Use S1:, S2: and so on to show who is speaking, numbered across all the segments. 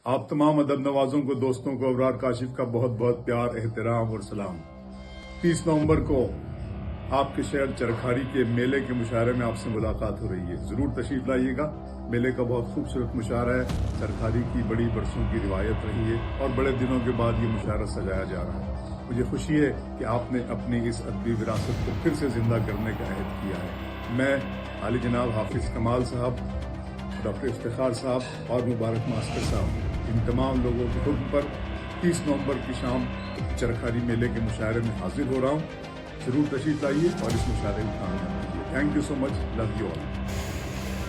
S1: आप तमाम अदब नवाजों को, दोस्तों को अबरार काशिफ का बहुत बहुत प्यार, एहतराम और सलाम। 30 नवंबर को आपके शहर चरखारी के मेले के मुशायरे में आपसे मुलाकात हो रही है। जरूर तशरीफ लाइएगा। मेले का बहुत खूबसूरत मुशायरा है। चरखारी की बड़ी बरसों की रिवायत रही है और बड़े दिनों के बाद ये मुशायरा सजाया जा रहा है। मुझे खुशी है कि आपने अपनी इस अदबी विरासत को फिर से जिंदा करने का अहद किया है। मैं आली जनाब हाफिज कमाल साहब, डॉक्टर इफ्तिखार साहब और मुबारक मास्टर साहब, इन तमाम लोगों के हुक्म पर 30 नवंबर की शाम चरखारी मेले के मुशायरे में हाजिर हो रहा हूँ। जरूर तशरीफ लाइए और इस मुशायरे में कामयाब कीजिए। Thank you so much. Love you all.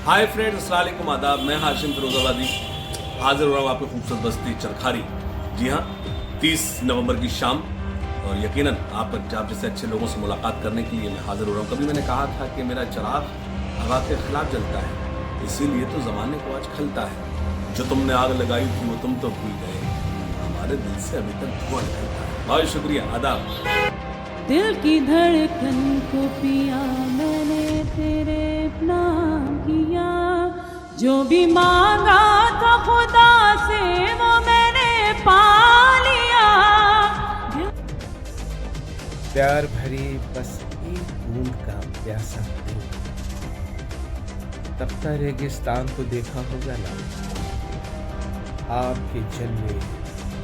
S2: Hi friends, अस्सलाम वालेकुम, आदाब। मैं हाशिम फिरोजाबादी हाजिर हो रहा हूँ आपकी खूबसूरत बस्ती चरखारी। जी हाँ, 30 नवंबर की शाम, और यकीनन आप जैसे अच्छे लोगों से मुलाकात करने के लिए मैं हाजिर हो रहा हूँ। कभी मैंने कहा था कि मेरा चिराग हवा के खिलाफ जलता है, इसीलिए तो जमाने को आज खलता है। जो तुमने आग लगाई थी वो तुम तो भूल गए, हमारे दिल से अभी तक धुआं निकलता है। बहुत शुक्रिया, आदाब।
S3: दिल की धड़कन को पिया मैंने तेरे नाम किया, जो भी मांगा था खुदा से वो मैंने पा लिया।
S4: प्यार भरी बस एक बूंद का प्यासा दिल, तब तक रेगिस्तान को देखा होगा ना, आपके जलवे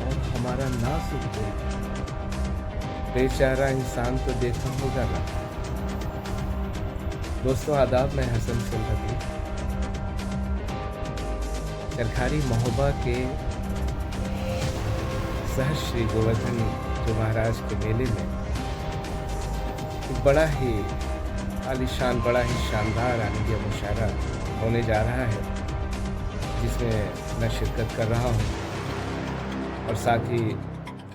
S4: और हमारा नाजुक दिल, बेचारा इंसान को देखा होगा ना। दोस्तों आदाब, मैं हसन सुलहदी चरखारी महोबा के शहर श्री गोवर्धन जो महाराज के मेले में एक बड़ा ही आलीशान, बड़ा ही शानदार आनंदीय मुशायरा होने जा रहा है, जिसमें मैं शिरकत कर रहा हूँ और साथ ही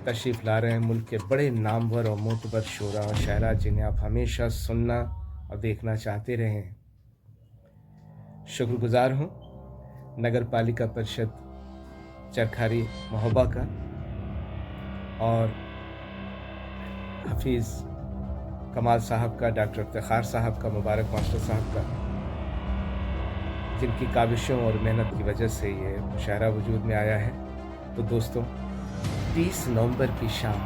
S4: तशरीफ़ ला रहे हैं मुल्क के बड़े नामवर और मोतबर शोरा और शायरा, जिन्हें आप हमेशा सुनना और देखना चाहते रहे हैं। शुक्रगुजार हूँ नगर पालिका परिषद चरखारी महोबा का और हफीज़ कमाल साहब का, डॉक्टर इफ्तिखार साहब का, मुबारक मास्टर साहब का, जिनकी काविशों और मेहनत की वजह से ये मुशायरा वजूद में आया है। तो दोस्तों, 30 नवंबर की शाम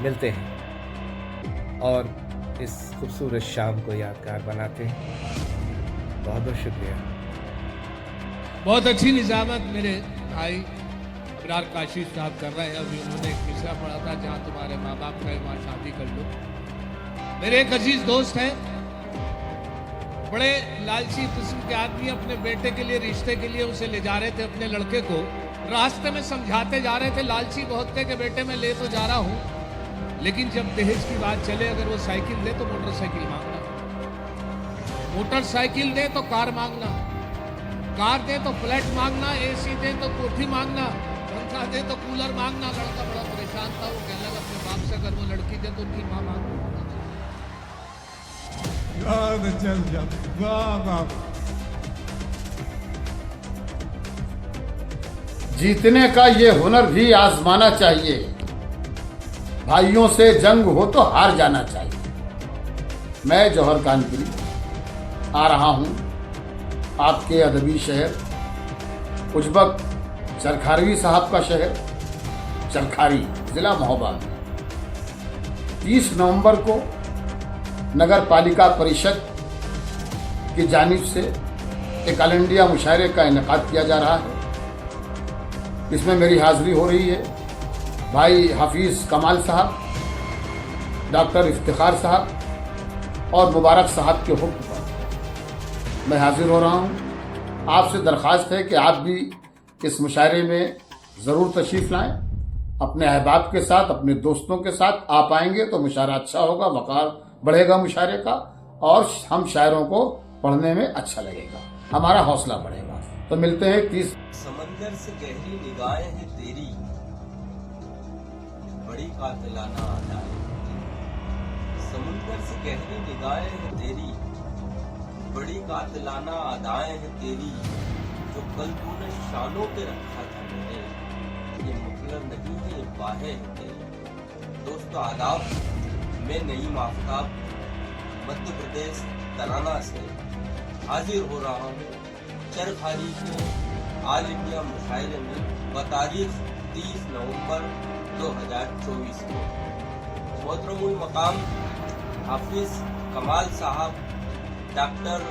S4: मिलते हैं और इस खूबसूरत शाम को यादगार बनाते हैं। बहुत बहुत शुक्रिया।
S5: बहुत अच्छी निजामत मेरे भाई अबरार काशिफ साहब कर रहे हैं। अभी उन्होंने एक मिसरा पढ़ा था, जहाँ तुम्हारे माँ बाप का वहाँ शादी कर लो। मेरे एक अजीज दोस्त हैं, बड़े लालची किस्म के आदमी, अपने बेटे के लिए, रिश्ते के लिए उसे ले जा रहे थे, अपने लड़के को रास्ते में समझाते जा रहे थे। लालची बहुत थे कि बेटे मैं ले तो जा रहा हूं, लेकिन जब दहेज की बात चले, अगर वो साइकिल दे तो मोटरसाइकिल मांगना, मोटरसाइकिल दे तो कार मांगना, कार दे तो फ्लैट मांगना, एसी दे तो कोठी मांगना, पंखा दे तो कूलर मांगना। लड़का बड़ा परेशान था, वो कहने लगा अपने बाप से अगर वो लड़की दे तो उनकी माँ मांगना।
S6: जीतने का ये हुनर भी आजमाना चाहिए, भाइयों से जंग हो तो हार जाना चाहिए। मैं जौहर कानपुरी आ रहा हूँ आपके अदबी शहर उजबक चरखारी साहब का शहर चरखारी, जिला महोबा में 30 नवंबर को नगर पालिका परिषद की जानिब से एक ऑल इंडिया मुशायरे का इनेकाद किया जा रहा है। इसमें मेरी हाज़िरी हो रही है भाई हफीज़ कमाल साहब, डॉक्टर इफ्तिखार साहब और मुबारक साहब के हुक्म पर मैं हाजिर हो रहा हूँ। आपसे दरख्वास्त है कि आप भी इस मुशायरे में ज़रूर तशरीफ़ लाएं, अपने अहबाब के साथ, अपने दोस्तों के साथ। आप आएंगे तो मुशायरा अच्छा होगा, वक़ार बढ़ेगा मुशायरे का, और हम शायरों को पढ़ने में अच्छा लगेगा, हमारा हौसला बढ़ेगा। तो मिलते हैं 30।
S7: समंदर से गहरी निगाहें हैं तेरी, बड़ी कातिलाना अदाएं। समुंदर से गहरी निगाहें हैं तेरी, बड़ी कातिलाना अदाएं हैं तेरी। जो कल तूने शानों पे रखा था मेरे, ये मुखलर नहीं है, ये बाहें हैं तेरी। दोस्तों आदाब, मैं नईम आफ्ताब मध्य प्रदेश तराना से हाजिर हो रहा हूँ चरखारी के ऑल इंडिया मुशायरे में बतारीख 30 नवंबर 2024 को मोहतरमुल मकाम हाफिज कमाल साहब, डॉक्टर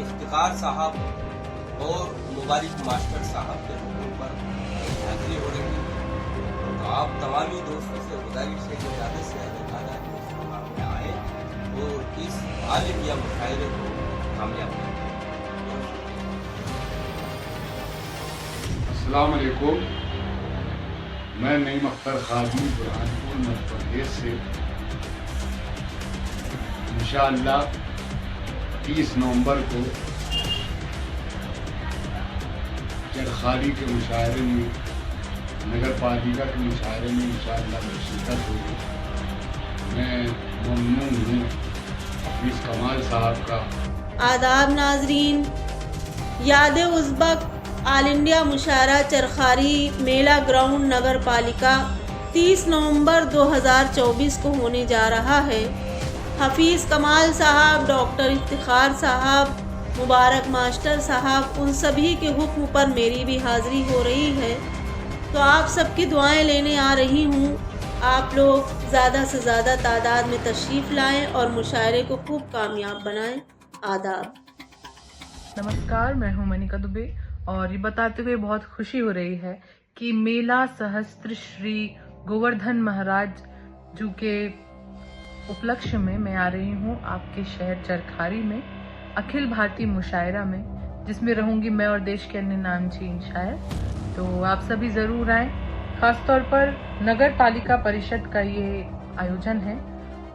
S7: इफ्तिखार साहब और मुबारक मास्टर साहब के हुक्म पर हाजिरी हो रही है। तो आप तमामी दोस्तों से गुजारिश है कि ज़्यादा से ज़्यादा दोस्त सामने आए और इस आलिमिया मुशायरे को कामयाब करें।
S6: अस्सलाम वालेकुम। मैं नईम अख्तर खाजी बुरहानपुर मध्य प्रदेश से इंशाअल्लाह 30 नवंबर को चरखारी के मुशायरे में, नगर पालिका के मुशायरे में इंशाअल्लाह में शिरकत होगी। मैं ममनून हूँ हाफिज कमाल साहब का।
S8: आदाब नाजरीन, याद उज़्बक ऑल इंडिया मुशायरा चरखारी मेला ग्राउंड नगर पालिका 30 नवंबर 2024 को होने जा रहा है। हफीज़ कमाल साहब, डॉक्टर इफ्तिखार साहब, मुबारक मास्टर साहब, उन सभी के हुक्म पर मेरी भी हाज़िरी हो रही है। तो आप सबकी दुआएं लेने आ रही हूँ। आप लोग ज़्यादा से ज़्यादा तादाद में तशरीफ़ लाएं और मुशायरे को खूब कामयाब बनाएं। आदाब।
S9: नमस्कार, मैं हूं मनिका दुबे और ये बताते हुए बहुत खुशी हो रही है कि मेला सहस्त्र श्री गोवर्धन महाराज जी के उपलक्ष्य में मैं आ रही हूं आपके शहर चरखारी में अखिल भारतीय मुशायरा में, जिसमें रहूंगी मैं और देश के अन्य नामचीन शायर। तो आप सभी जरूर आएं। खासतौर पर नगर पालिका परिषद का ये आयोजन है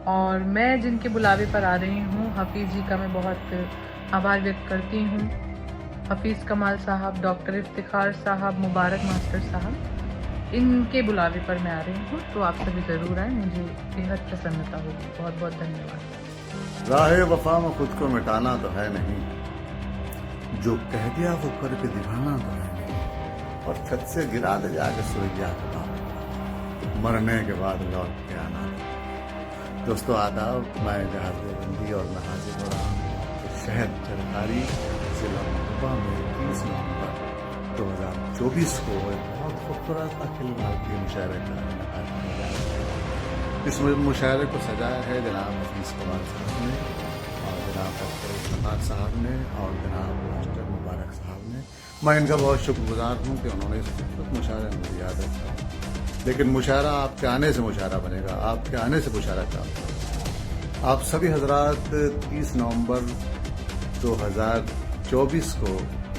S9: और मैं जिनके बुलावे पर आ रही हूँ, हफीज जी का मैं बहुत आभार व्यक्त करती हूँ। हफीज कमाल साहब, डॉक्टर इफ्तिखार साहब, मुबारक मास्टर साहब, इनके बुलावे पर मैं आ रही हूँ। तो आप सभी जरूर आए, मुझे बेहद प्रसन्नता होगी। बहुत बहुत धन्यवाद।
S10: राहे वफा में खुद को मिटाना तो है नहीं, जो कह दिया वो करके दिखाना तो है नहीं, और छत से गिरा दे जाके सुरैया के बाद मरने के बाद लौट के आना। दोस्तों आदाब, मैं जहाज देवबंदी और मैं हाजिर हो रहा हूँ शहर चरखारी जिला महबूबा में 30 नवंबर 2024 को एक बहुत खूबसूरत अखिल भारतीय मुशायरे का इनेकाद किया जा रहा है। इस मुशायरे को सजाया है जनाब हफीज कमाल साहब ने और जनाब डॉक्टर इफ्तिखार साहब ने और जनाब मास्टर मुबारक साहब ने। मैं इनका बहुत शुक्रगुजार हूँ कि उन्होंने इस खूबसूरत मुशायरे में मुझे याद रखा। लेकिन मुशायरा आपके आने से मुशायरा बनेगा, आपके आने से मुशायरा क्या होगा। आप सभी हजरात 30 नवंबर 2024 को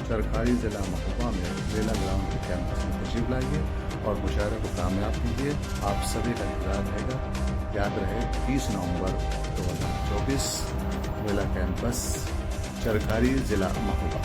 S10: चरखारी जिला महबूबा में मेला ग्राउंड के कैंपस में तशरीफ लाइए और मुशायरे को कामयाब कीजिए। आप सभी का इंतजार रहेगा। याद रहे 30 नवंबर 2024 मेला कैंपस चरखारी जिला महबूबा।